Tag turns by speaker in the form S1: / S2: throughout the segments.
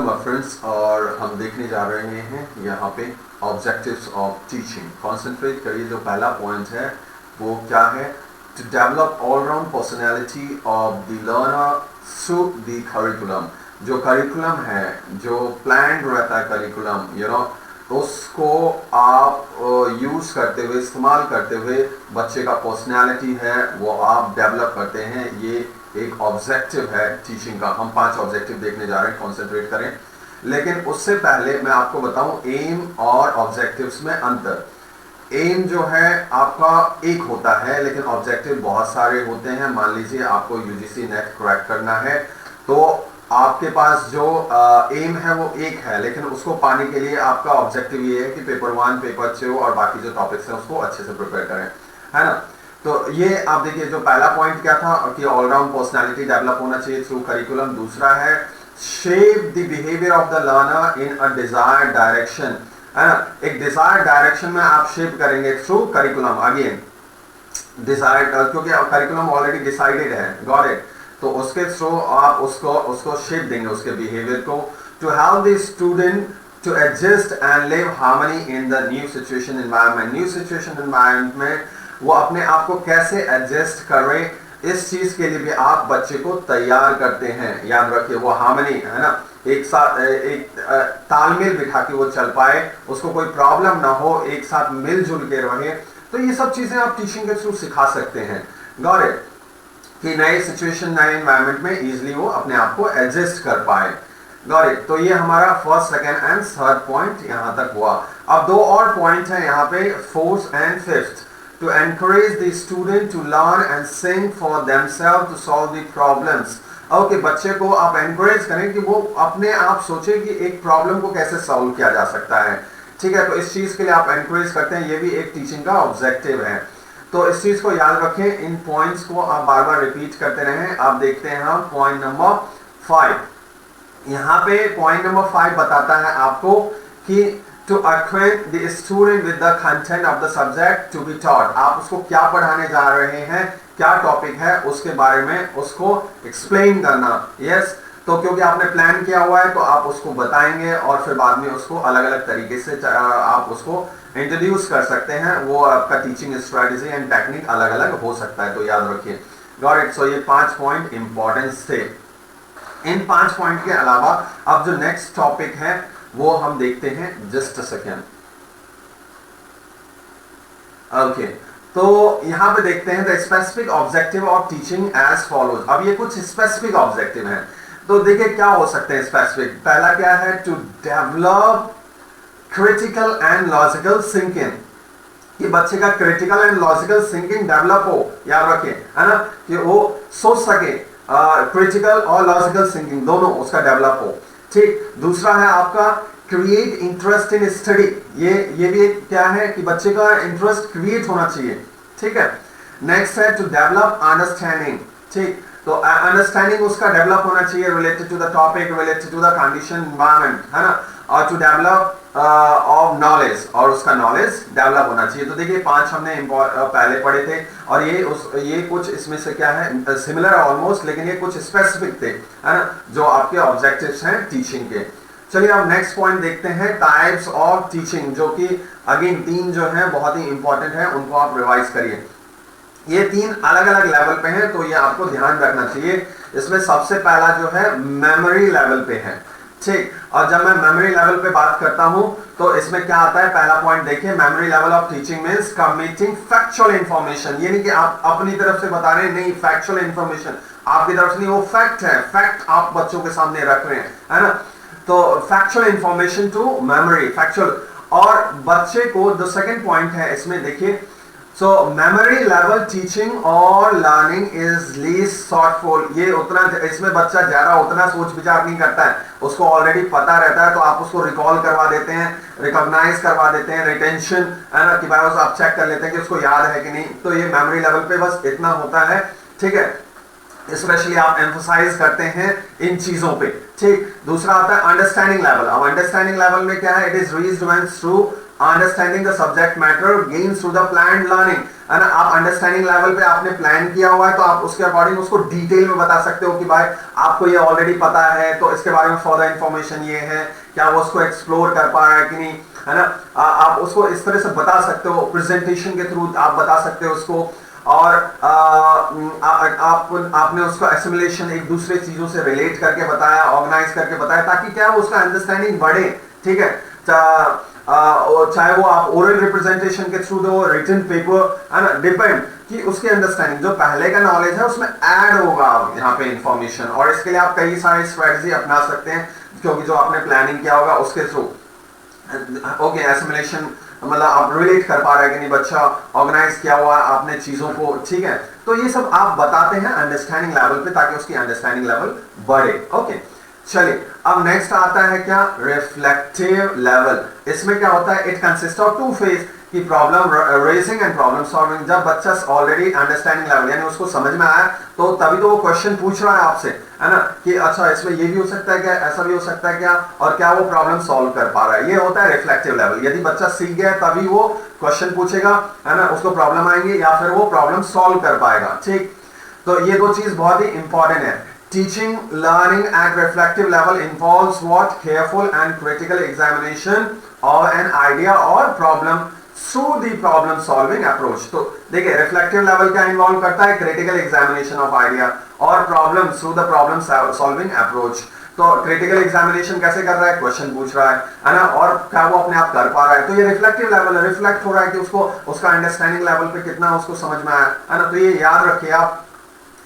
S1: Friends, और हम देखने जा रहे हैं यहाँ पे ऑब्जेक्टिव्स ऑफ टीचिंग। कॉन्सेंट्रेट करिए, जो पहला पॉइंट है वो क्या है? To develop all round personality of the learner through the curriculum. जो करिकुलम है, जो प्लान रहता है करिकुलम, उसको आप यूज करते हुए, इस्तेमाल करते हुए बच्चे का पर्सनैलिटी है वो आप डेवलप करते हैं। ये एक ऑब्जेक्टिव है टीचिंग का। हम 5 ऑब्जेक्टिव देखने जा रहे हैं, कॉन्सेंट्रेट करें। लेकिन उससे पहले मैं आपको बताऊं एम और ऑब्जेक्टिव्स में अंतर। एम जो है आपका एक होता है, लेकिन ऑब्जेक्टिव बहुत सारे होते हैं। मान लीजिए आपको यूजीसी नेट क्रैक करना है, तो आपके पास जो एम है वो एक है, लेकिन उसको पाने के लिए आपका ऑब्जेक्टिव ये है कि पेपर 1, पेपर 2 और बाकी जो टॉपिक्स हैं उसको अच्छे से प्रिपेयर करें, है ना। तो ये आप देखिए, जो पहला पॉइंट क्या था कि ऑलराउंड पर्सनालिटी डेवलप होना चाहिए थ्रू करिकुलम। दूसरा है shape the behaviour of the learner in a desired direction, है ना। एक डिजायर्ड डायरेक्शन में आप शेप करेंगे थ्रू करिकुलम। अगेन डिजायर्ड, क्योंकि करिकुलम ऑलरेडी डिसाइडेड है, गॉट इट। तो उसके थ्रू आप उसको शेप देंगे, उसके बिहेवियर को। To help the student to adjust and live harmony in the new situation environment. New situation environment में वो अपने आप को कैसे एडजस्ट करे, इस चीज के लिए भी आप बच्चे को तैयार करते हैं। याद रखिए, वो हार्मनी, है ना, एक साथ एक तालमेल बिठा के वो चल पाए, उसको कोई प्रॉब्लम ना हो, एक साथ मिलजुल के रहे। तो ये सब चीजें आप टीचिंग के थ्रू सिखा सकते हैं, गॉट इट, कि नए सिचुएशन, नए एनवायरनमेंट में इजीली वो अपने आप को एडजस्ट कर पाए, गॉट इट। तो ये हमारा first, second and third point यहां तक हुआ। अब 2 और पॉइंट हैं यहाँ पे, fourth and fifth. To encourage the student to learn and think for themselves to solve the problems. Okay, बच्चे को आप एनकरेज करें कि वो अपने आप सोचे कि एक प्रॉब्लम को कैसे सॉल्व किया जा सकता है, ठीक है। तो इस चीज के लिए आप एनकरेज करते हैं, ये भी एक टीचिंग का ऑब्जेक्टिव है। तो इस चीज को याद रखें, इन पॉइंट्स को आप बार बार रिपीट करते रहें। आप देखते हैं हम पॉइंट नंबर 5। यहाँ पे पॉइंट नंबर 5 बताता है आपको कि to acquaint the student with the content of the subject to be taught। आप उसको क्या पढ़ाने जा रहे हैं, क्या टॉपिक है, उसके बारे में उसको एक्सप्लेन करना। यस, तो क्योंकि आपने प्लान किया हुआ है तो आप उसको बताएंगे और फिर बाद में उसको अलग अलग तरीके से आप उसको इंट्रोड्यूस कर सकते हैं। वो आपका टीचिंग स्ट्रेटेजी एंड टेक्निक अलग अलग हो सकता है, तो याद रखिए, गॉट इट। सो ये 5 पॉइंट इंपॉर्टेंस थे। इन 5 पॉइंट के अलावा अब जो नेक्स्ट टॉपिक है वो हम देखते हैं, जस्ट अ सेकेंड। ओके, तो यहां पे देखते हैं the specific objective of teaching as follows. अब ये कुछ स्पेसिफिक ऑब्जेक्टिव हैं, तो देखिए क्या हो सकते हैं स्पेसिफिक। पहला क्या है? To develop critical and logical thinking, कि बच्चे का critical and logical thinking develop हो, याद रखें, है ना, कि वो सोच सके, क्रिटिकल और लॉजिकल थिंकिंग दोनों उसका डेवलप हो, ठीक। दूसरा है आपका क्रिएट इंटरेस्ट इन स्टडी। ये भी एक क्या है कि बच्चे का इंटरेस्ट क्रिएट होना चाहिए, ठीक है। नेक्स्ट है टू डेवलप अंडरस्टैंडिंग, ठीक। तो अंडरस्टैंडिंग उसका डेवलप होना चाहिए related to the topic, related to the condition, environment, है ना। और टू डेवलप ऑफ नॉलेज, और उसका नॉलेज डेवलप होना चाहिए। तो देखिए 5 हमने पहले पढ़े थे, और ये कुछ इसमें से क्या है, सिमिलर ऑलमोस्ट, लेकिन ये कुछ स्पेसिफिक थे, है ना, जो आपके ऑब्जेक्टिव्स हैं टीचिंग के। चलिए अब नेक्स्ट पॉइंट देखते हैं, टाइप्स ऑफ टीचिंग, जो कि अगेन 3 जो है बहुत ही इंपॉर्टेंट है, उनको आप रिवाइज करिए। ये 3 अलग अलग लेवल पे हैं, तो ये आपको ध्यान रखना चाहिए। इसमें सबसे पहला जो है मेमोरी लेवल पे है, ठीक। और जब मैं मेमोरी लेवल पे बात करता हूं तो इसमें क्या आता है, पहला पॉइंट देखिए, memory level of teaching means committing factual information. ये नहीं कि आप अपनी तरफ से बता रहे हैं, नहीं, फैक्चुअल इंफॉर्मेशन आपकी तरफ से नहीं, वो फैक्ट है, फैक्ट आप बच्चों के सामने रख रहे हैं, है ना। तो factual information to memory, factual. और बच्चे को जो सेकंड पॉइंट है इसमें देखिए, सो मेमोरी लेवल टीचिंग और लर्निंग इज लीस्ट थॉटफुल। ये उतना, इसमें बच्चा ज्यादा उतना सोच विचार नहीं करता है, उसको ऑलरेडी पता रहता है, तो आप उसको रिकॉल करवा देते हैं, रिकॉग्नाइज करवा देते हैं, रिटेंशन, है ना, कि भाई उसको आप चेक कर लेते हैं कि उसको याद है कि नहीं। तो ये मेमोरी लेवल पे बस इतना होता है, ठीक है। स्पेशली आप एम्फसाइज करते हैं इन चीजों पे, ठीक। दूसरा आता है अंडरस्टैंडिंग लेवल। अब अंडरस्टैंडिंग लेवल में क्या है, it is reached when through understanding the subject matter gains through the planned learning, है ना। आप अंडरस्टैंडिंग लेवल पे आपने प्लान किया हुआ है तो आप उसके अकॉर्डिंग उसको डिटेल में बता सकते हो कि भाई आपको ये ऑलरेडी पता है तो इसके बारे में फर्दर इंफॉर्मेशन ये है, क्या वो उसको एक्सप्लोर कर पा रहा है कि नहीं, है ना। आप उसको इस तरह से बता सकते हो, प्रेजेंटेशन के थ्रू आप बता सकते हो उसको। और आपने उसको एसिमुलेशन एक दूसरे चीजों से रिलेट करके बताया, ऑर्गेनाइज करके बताया, ताकि क्या उसका अंडरस्टैंडिंग बढ़े, ठीक है। चाहे वो आप ओरल रिप्रेजेंटेशन के थ्रू दो, रिटन पेपर, है ना, डिपेंड कि उसकी अंडरस्टैंडिंग जो पहले का नॉलेज है उसमें ऐड होगा यहाँ पे इंफॉर्मेशन। और इसके लिए आप कई सारी स्ट्रेटजी अपना सकते हैं, क्योंकि जो आपने प्लानिंग किया होगा उसके थ्रू ओके एसिमुलेशन मतलब आप रिलेट कर पा रहे हैं कि नहीं, बच्चा ऑर्गेनाइज किया हुआ आपने चीजों को, ठीक है। तो ये सब आप बताते हैं अंडरस्टैंडिंग लेवल पे, ताकि उसकी अंडरस्टैंडिंग लेवल बढ़े। ओके चलिए, अब नेक्स्ट आता है क्या, रिफ्लेक्टिव लेवल। इसमें क्या होता है, it consist of two phase की problem raising and problem solving. जब बच्चा ऑलरेडी अंडरस्टैंडिंग लेवल यानी उसको समझ में आया तो तभी तो वो क्वेश्चन पूछ रहा है आपसे, है ना, कि अच्छा इसमें ये भी हो सकता है क्या, ऐसा भी हो सकता है क्या, और क्या वो प्रॉब्लम सॉल्व कर पा रहा है। ये होता है रिफ्लेक्टिव लेवल। यदि बच्चा सीख गया तभी वो क्वेश्चन पूछेगा, है ना, उसको प्रॉब्लम आएंगे या फिर वो प्रॉब्लम सॉल्व कर पाएगा, ठीक। तो ये दो चीज बहुत ही इंपॉर्टेंट है। Teaching learning at reflective level involves what? Careful and critical examination of an idea or problem through the problem solving approach। तो देखिए reflective level क्या involve करता है, critical examination of idea और problem through the problem solving approach। तो critical examination कैसे कर रहा है, क्वेश्चन पूछ रहा है ना, और क्या वो अपने आप कर पा रहा है। तो ये reflective level है, रिफ्लेक्ट हो रहा है कि उसको उसका अंडरस्टैंडिंग लेवल पे कितना उसको समझ में आया, है ना। तो ये याद रखिए आप,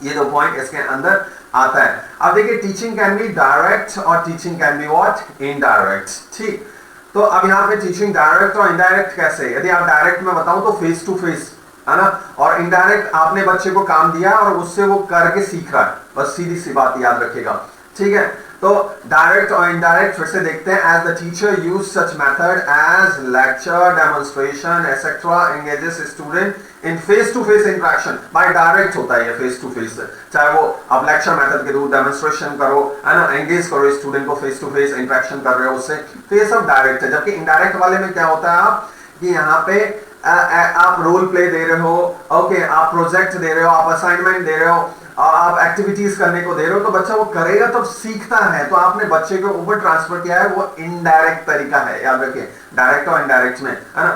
S1: ये दो पॉइंट इसके अंदर आता है। अब देखिए टीचिंग कैन बी डायरेक्ट और teaching can be what, indirect, ठीक। तो अब यहाँ पे टीचिंग डायरेक्ट और इनडायरेक्ट कैसे, यदि आप डायरेक्ट में बताऊं तो फेस टू फेस, है ना, और इनडायरेक्ट आपने बच्चे को काम दिया और उससे वो करके सीख रहा है, बस सीधी सी बात याद रखिएगा, ठीक है। तो डायरेक्ट और इनडायरेक्ट फिर से देखते हैं। As the teacher use such method as lecture, demonstration etcetera engages student in face to face interaction. By direct होता है ये फेस टू फेस, चाहे वो आप लेक्चर मेथड के थ्रू डेमोन्स्ट्रेशन करो, है ना, एंगेज करो स्टूडेंट को, फेस टू फेस इंटरेक्शन कर रहे हो उससे, तो ये सब डायरेक्ट है। जबकि इनडायरेक्ट वाले में क्या होता है आप कि यहाँ पे आप रोल प्ले दे रहे हो, ओके, आप प्रोजेक्ट दे रहे हो, आप असाइनमेंट दे रहे हो, आप एक्टिविटीज करने को दे रहे हो, तो बच्चा वो करेगा तब सीखता है। तो आपने बच्चे के ऊपर ट्रांसफर किया है, वो इनडायरेक्ट तरीका है, याद रखिए, डायरेक्ट और इनडायरेक्ट में, है ना।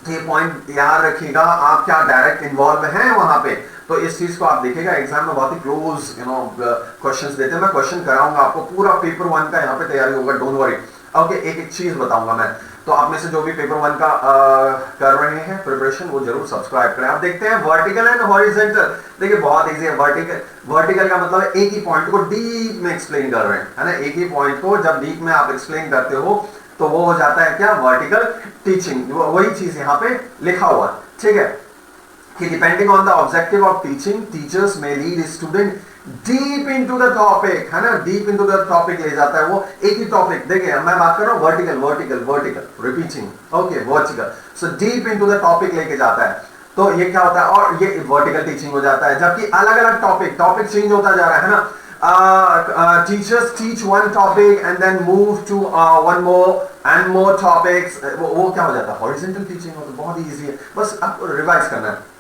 S1: तो ये पॉइंट याद रखिएगा, आप क्या डायरेक्ट इन्वॉल्व हैं वहां पे, तो इस चीज को आप देखिएगा। एग्जाम में बहुत ही क्लोज क्वेश्चंस देते हैं। मैं क्वेश्चन कराऊंगा आपको, पूरा पेपर 1 का यहाँ पे तैयारी होगा, डोंट वरी। ओके, एक एक चीज बताऊंगा मैं, तो आप में से जो भी पेपर 1 का कर रहे हैं प्रिपरेशन, वो जरूर सब्सक्राइब करें। आप देखते हैं वर्टिकल एंड हॉरिजॉन्टल। देखिए बहुत इजी है। वर्टिकल का मतलब एक ही पॉइंट को डीप में एक्सप्लेन कर रहे हैं, है ना। एक ही पॉइंट को जब डीप में आप एक्सप्लेन करते हो तो वो हो जाता है क्या, वर्टिकल टीचिंग। वही चीज यहाँ पे लिखा हुआ, ठीक है, कि depending on the objective of teaching teachers में lead student deep into the topic, है ना, डीप इनटू द टॉपिक ले जाता है। वो एक ही टॉपिक, देखिए मैं बात कर रहा हूँ vertical vertical vertical repeating, okay, vertical, so deep into the topic लेके जाता है। तो ये क्या होता है, और ये वर्टिकल टीचिंग हो जाता है। जबकि अलग अलग टॉपिक चेंज होता जा रहा है ना। Teachers teach one topic and then move to one more and more topics, वो क्या हो जाता है, horizontal teaching होता है। बहुत ही easy है, बस आपको रिवाइज करना है।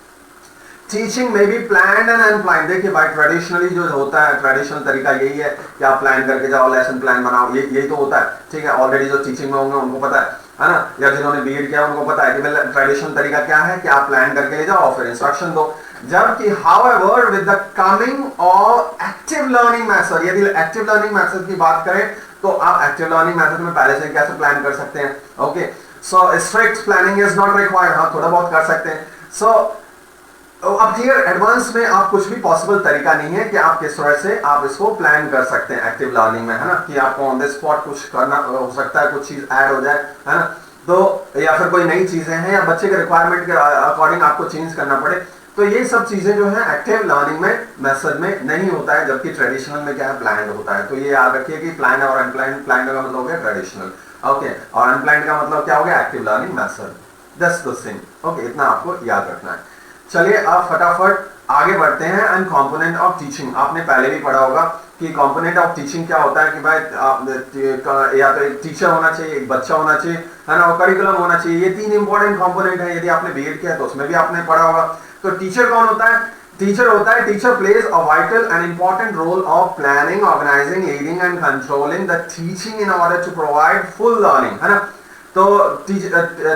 S1: टीचिंग में भी प्लान एंड अनप्लान। देखिए भाई ट्रेडिशनली जो होता है, ट्रेडिशनल तरीका यही है कि आप प्लान करके जाओ, लेसन प्लान बनाओ, यही तो होता है, ठीक है। ऑलरेडी जो टीचिंग में होंगे उनको पता है ना, या जिन्होंने बीएड किया उनको पता है कि ट्रेडिशनल तरीका क्या है कि आप प्लान करके ले जाओ और फिर इंस्ट्रक्शन दो। जबकि however with the coming of active learning method, यदि एक्टिव लर्निंग मेथड की बात करें तो आप एक्टिव लर्निंग मेथड में पहले से कैसे प्लान कर सकते हैं, okay. So strict planning is not required, हाँ थोड़ा बहुत कर सकते हैं। सो अब क्लियर, एडवांस में आप कुछ भी पॉसिबल तरीका नहीं है कि आप किस तरह से आप इसको प्लान कर सकते हैं एक्टिव लर्निंग में, है ना, कि आपको ऑन द स्पॉट कुछ करना हो सकता है, कुछ चीज ऐड हो जाए, है ना, तो या फिर कोई नई चीजें हैं या बच्चे के रिक्वायरमेंट के अकॉर्डिंग आपको चेंज करना पड़े। तो ये सब चीजें जो है एक्टिव लर्निंग में मेथड में नहीं होता है, जबकि ट्रेडिशनल में क्या है, प्लान्ड होता है। तो ये याद रखिए कि प्लान और अनप्लान्ड, प्लान का मतलब हो गया ट्रेडिशनल, ओके, और अनप्लान्ड का मतलब क्या हो गया, active learning method, that's the thing, okay, इतना आपको याद रखना है। चलिए अब फटाफट आगे बढ़ते हैं। एंड कंपोनेंट ऑफ टीचिंग आपने पहले भी पढ़ा होगा कि कंपोनेंट ऑफ टीचिंग क्या होता है कि भाई या तो एक टीचर होना चाहिए, एक बच्चा होना चाहिए, है ना, और करिकुलम होना चाहिए। ये 3 इंपॉर्टेंट कंपोनेंट है। यदि आपने बीएड किया है तो उसमें भी आपने पढ़ा होगा। तो टीचर कौन होता है? Teacher plays a vital and important role of planning, organising, leading and controlling the teaching in order to provide full learning, है ना। तो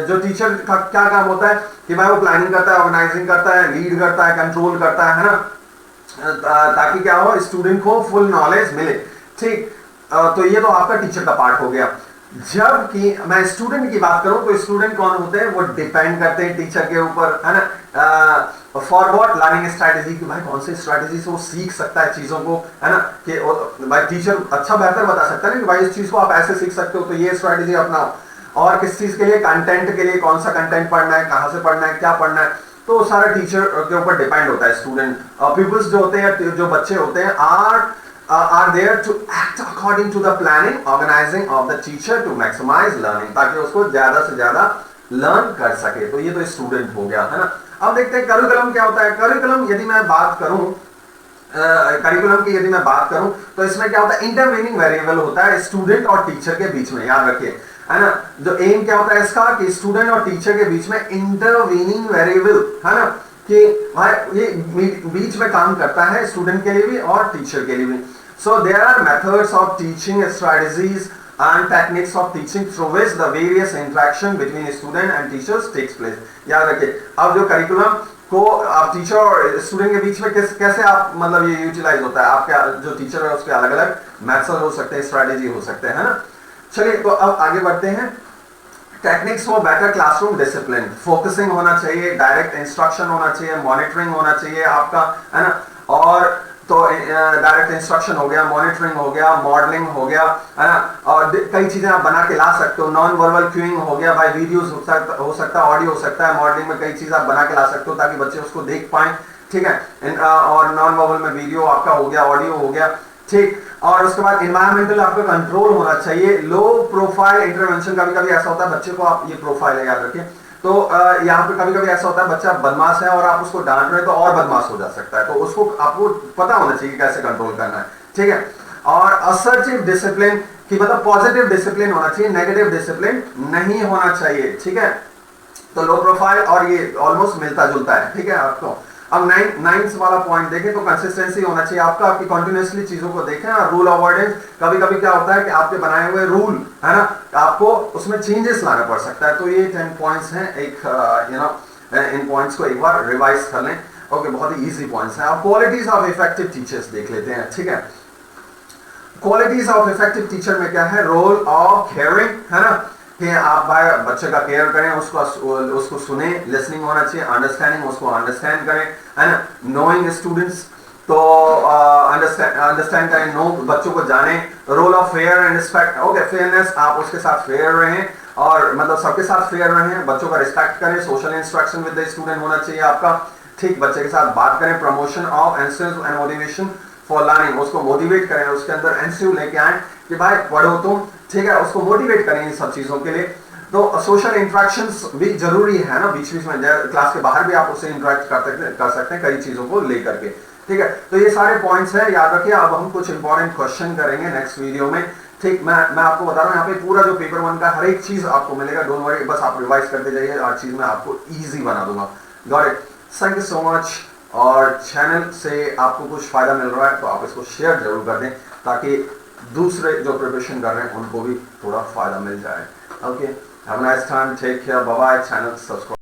S1: जो टीचर का क्या काम होता है कि भाई वो प्लानिंग करता है, ऑर्गेनाइजिंग करता है, लीड करता है, कंट्रोल करता है ना, ताकि क्या हो, स्टूडेंट को फुल नॉलेज मिले। ठीक, तो ये तो आपका टीचर का पार्ट हो गया। जबकि मैं स्टूडेंट की बात करूं तो स्टूडेंट कौन होते हैं? वो डिपेंड करते हैं टीचर के ऊपर, है ना। For what? लर्निंग स्ट्रैटेजी, कि भाई कौन सी स्ट्रैटेजी से वो सीख सकता है चीजों को, है ना। कि भाई टीचर अच्छा बेहतर बता सकता है ना कि भाई इस चीज को आप ऐसे सीख सकते हो, तो ये स्ट्रैटेजी अपनाओ। और किस चीज के लिए? कंटेंट के लिए, कौन सा कंटेंट पढ़ना है, कहां से पढ़ना है, क्या पढ़ना है, तो सारा टीचर के ऊपर डिपेंड होता है। स्टूडेंट पीपल्स जो होते हैं, जो बच्चे होते हैं, are there to act according to the planning, organising of the teacher to maximise learning, ताकि उसको ज्यादा से ज्यादा लर्न कर सके। तो ये तो स्टूडेंट हो गया, है ना। अब देखते हैं करिकुलम क्या होता है। करिकुलम यदि मैं बात करूं, करिकुलम की यदि मैं बात करूं तो इसमें क्या होता है? इंटरवीनिंग वेरिएबल होता है स्टूडेंट और टीचर के बीच में, याद रखिए, है ना। जो एम क्या होता है इसका कि स्टूडेंट और टीचर के बीच में इंटरवीनिंग वेरिएबल, है ना, कि भाई ये बीच में काम करता है स्टूडेंट के लिए भी और टीचर के लिए भी। So there are methods of teaching, strategies and techniques of teaching through which the various interaction between student and teachers takes place। याद रखिए, अब जो करिकुलम को आप टीचर और स्टूडेंट के बीच में कैसे आप मतलब ये यूटिलाइज होता है, आपका जो टीचर है उसके अलग अलग मेथड हो सकते हैं, स्ट्रैटेजी हो सकते हैं, है ना। चलिए, तो अब आगे बढ़ते हैं। Techniques for better classroom discipline, focusing होना चाहिए, डायरेक्ट इंस्ट्रक्शन होना चाहिए, मॉनिटरिंग होना चाहिए आपका, है ना। और तो डायरेक्ट इंस्ट्रक्शन हो गया, मॉनिटरिंग हो गया, मॉडलिंग हो गया, है ना। और कई चीजें आप बना के ला सकते हो। नॉन वर्बल क्यूइंग हो गया, भाई वीडियोस हो सकता है, ऑडियो हो सकता है। मॉडलिंग में कई चीज आप बना के ला सकते हो ताकि बच्चे उसको देख पाए, ठीक है। और नॉन वर्बल में वीडियो आपका हो गया, ऑडियो हो गया, ठीक। और उसके बाद एनवायरमेंटल आपका कंट्रोल होना चाहिए। लो प्रोफाइल इंटरवेंशन, कभी कभी ऐसा होता है बच्चे को, आप ये प्रोफाइल है याद रखिए, तो यहाँ पे कभी कभी ऐसा होता है बच्चा बदमाश है और आप उसको डांट रहे हैं तो और बदमाश हो जा सकता है, तो उसको आपको पता होना चाहिए कैसे कंट्रोल करना है, ठीक है। और असर्टिव डिसिप्लिन की मतलब पॉजिटिव डिसिप्लिन होना चाहिए, नेगेटिव डिसिप्लिन नहीं होना चाहिए, ठीक है। तो लो प्रोफाइल और ये ऑलमोस्ट मिलता जुलता है, ठीक है आपको। अब नाइन्थ वाला पॉइंट देखें तो कंसिस्टेंसी होना चाहिए आपका, आपकी कंटिन्यूअसली चीजों को देखें। और रूल अवॉइडेंस, कभी कभी क्या होता है कि आपके बनाए हुए रूल, है ना, आपको उसमें चेंजेस लाना पड़ सकता है। तो ये 10 पॉइंट्स हैं, एक इन पॉइंट्स को एक बार रिवाइज कर लें। ओके, बहुत ही इजी पॉइंट्स हैं। अब क्वालिटीज ऑफ इफेक्टिव टीचर्स देख लेते हैं, ठीक है। क्वालिटीज ऑफ इफेक्टिव टीचर में क्या है? रोल ऑफ केयरिंग, है ना, कि आप भाई बच्चे का केयर करें, उसको सुने, लिसनिंग होना चाहिए, अंडरस्टैंडिंग, उसको अंडरस्टैंड करें, है ना। नोइंग स्टूडेंट्स, तो अंडरस्टैंड करें, नो बच्चों को जाने। Role of fair and respect, okay, fairness, आप उसके साथ फेयर रहें और मतलब सबके साथ फेयर रहें, बच्चों का रिस्पेक्ट करें। Social instruction with the student होना चाहिए आपका, ठीक, बच्चे के साथ बात करें। Promotion of instance and motivation for learning, उसको मोटिवेट करें, उसके अंदर एनसीयू लेके आए कि भाई पढ़ो तुम, ठीक है, उसको मोटिवेट करें इन सब चीजों के लिए। तो सोशल इंटरेक्शंस भी जरूरी है ना, बीच बीच में क्लास के बाहर भी आप उससे इंटरेक्ट कर सकते हैं कई चीजों को लेकर के, ठीक है। तो ये सारे पॉइंट्स हैं, याद रखिए। अब हम कुछ इंपॉर्टेंट क्वेश्चन करेंगे नेक्स्ट वीडियो में, ठीक। मैं आपको बता रहा हूँ यहाँ पे पूरा जो पेपर 1 का हर एक चीज आपको मिलेगा, डोंट वरी, बस आप रिवाइज करते जाइए, हर चीज मैं आपको इजी बना दूंगा। Got it, thank you so much. और चैनल से आपको कुछ फायदा मिल रहा है तो आप इसको शेयर जरूर कर दें ताकि दूसरे जो प्रिपरेशन कर रहे हैं उनको भी थोड़ा फायदा मिल जाए। Okay, have a nice time, take care, bye bye. Channel subscribe